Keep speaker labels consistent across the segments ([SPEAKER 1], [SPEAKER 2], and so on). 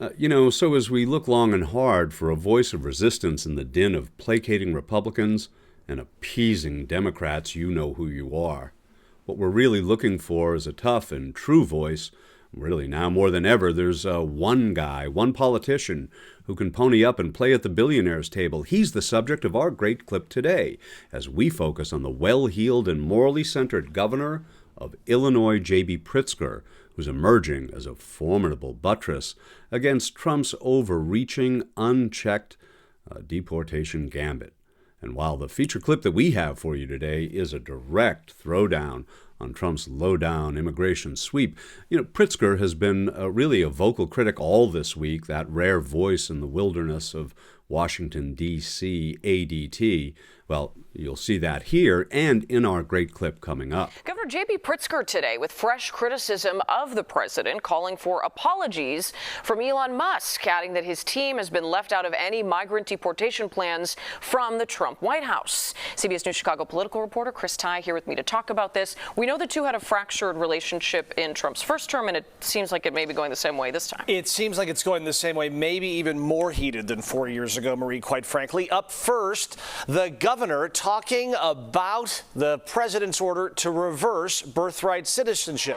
[SPEAKER 1] So as we look long and hard for a voice of resistance in the din of placating Republicans and appeasing Democrats, you know who you are. What we're really looking for is a tough and true voice. Really, now more than ever, there's one guy, one politician who can pony up and play at the Billionaires table. He's the subject of our great clip today, as we focus on the well-heeled and morally centered governor of Illinois, J.B. Pritzker, who's emerging as a formidable buttress against Trump's overreaching, unchecked deportation gambit. And while the feature clip that we have for you today is a direct throwdown on Trump's low-down immigration sweep, Pritzker has been really a vocal critic all this week, that rare voice in the wilderness of Washington, D.C., ADT. Well, you'll see that here and in our great clip coming up.
[SPEAKER 2] Governor J.B. Pritzker today with fresh criticism of the president, calling for apologies from Elon Musk, adding that his team has been left out of any migrant deportation plans from the Trump White House. CBS News Chicago political reporter Chris Ty here with me to talk about this. We know the two had a fractured relationship in Trump's first term, and it seems like it may be going the same way this time.
[SPEAKER 3] It seems like it's going the same way, maybe even more heated than 4 years ago, Marie, quite frankly. Up first, the governor talking about the president's order to reverse birthright citizenship.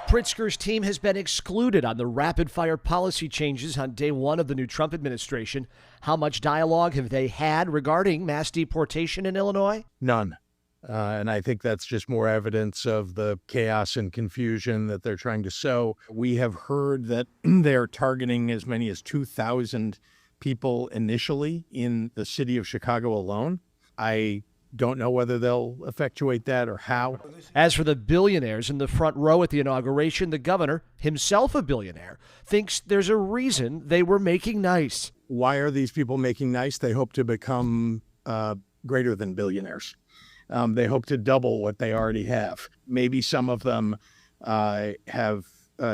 [SPEAKER 4] Pritzker's team has been excluded on the rapid-fire policy changes on day one of the new Trump administration. How much dialogue have they had regarding mass deportation in Illinois?
[SPEAKER 5] None. And I think that's just more evidence of the chaos and confusion that they're trying to sow. We have heard that they're targeting as many as 2,000 people initially in the city of Chicago alone. I don't know whether they'll effectuate that or how.
[SPEAKER 4] As for the billionaires in the front row at the inauguration, the governor, himself a billionaire, thinks there's a reason they were making nice.
[SPEAKER 5] Why are these people making nice? They hope to become greater than billionaires. They hope to double what they already have. Maybe some of them have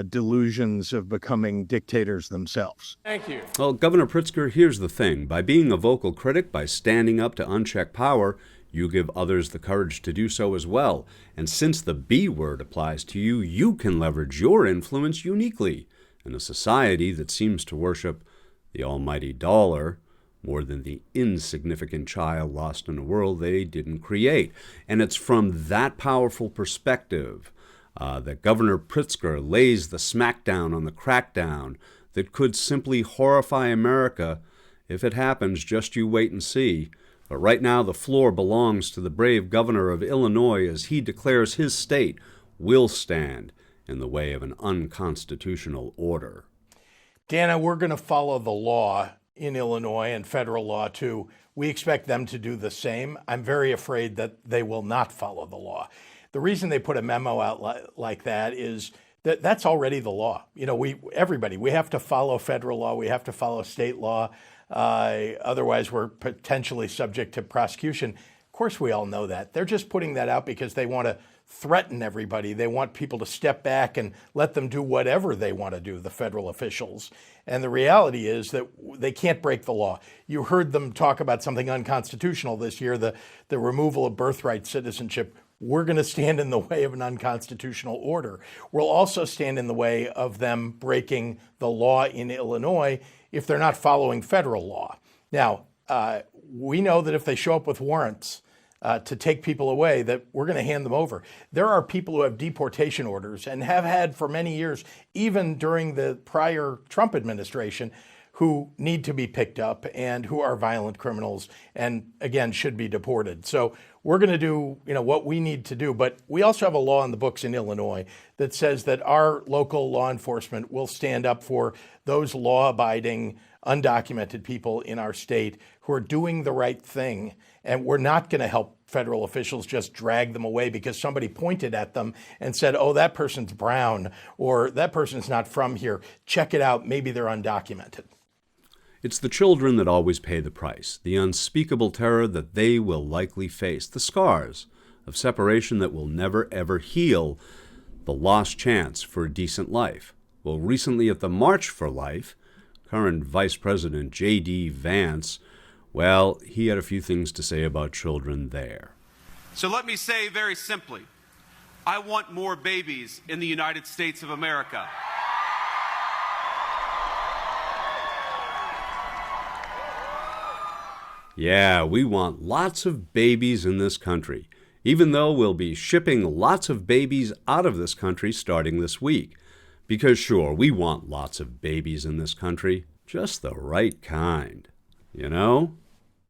[SPEAKER 5] delusions of becoming dictators themselves.
[SPEAKER 3] Thank you.
[SPEAKER 1] Well, Governor Pritzker, here's the thing. By being a vocal critic, by standing up to unchecked power, you give others the courage to do so as well. And since the B word applies to you, you can leverage your influence uniquely in a society that seems to worship the almighty dollar more than the insignificant child lost in a world they didn't create. And it's from that powerful perspective that Governor Pritzker lays the smackdown on the crackdown that could simply horrify America. If it happens, just you wait and see. But right now the floor belongs to the brave governor of Illinois as he declares his state will stand in the way of an unconstitutional order.
[SPEAKER 5] Dana, we're going to follow the law in Illinois and federal law too. We expect them to do the same. I'm very afraid that they will not follow the law. The reason they put a memo out like that is that that's already the law. We have to follow federal law. We have to follow state law. Otherwise, we're potentially subject to prosecution. Of course, we all know that. They're just putting that out because they want to threaten everybody. They want people to step back and let them do whatever they want to do, the federal officials. And the reality is that they can't break the law. You heard them talk about something unconstitutional this year, the removal of birthright citizenship. We're going to stand in the way of an unconstitutional order. We'll also stand in the way of them breaking the law in Illinois if they're not following federal law. Now, we know that if they show up with warrants to take people away, that we're going to hand them over. There are people who have deportation orders and have had for many years, even during the prior Trump administration, who need to be picked up and who are violent criminals and, again, should be deported. So we're going to do, what we need to do. But we also have a law in the books in Illinois that says that our local law enforcement will stand up for those law-abiding, undocumented people in our state who are doing the right thing. And we're not going to help federal officials just drag them away because somebody pointed at them and said, oh, that person's brown or that person's not from here. Check it out. Maybe they're undocumented.
[SPEAKER 1] It's the children that always pay the price, the unspeakable terror that they will likely face, the scars of separation that will never, ever heal, the lost chance for a decent life. Well, recently at the March for Life, current Vice President J.D. Vance, well, he had a few things to say about children there.
[SPEAKER 6] So let me say very simply, I want more babies in the United States of America.
[SPEAKER 1] Yeah, we want lots of babies in this country, even though we'll be shipping lots of babies out of this country starting this week. Because sure, we want lots of babies in this country, just the right kind, you know?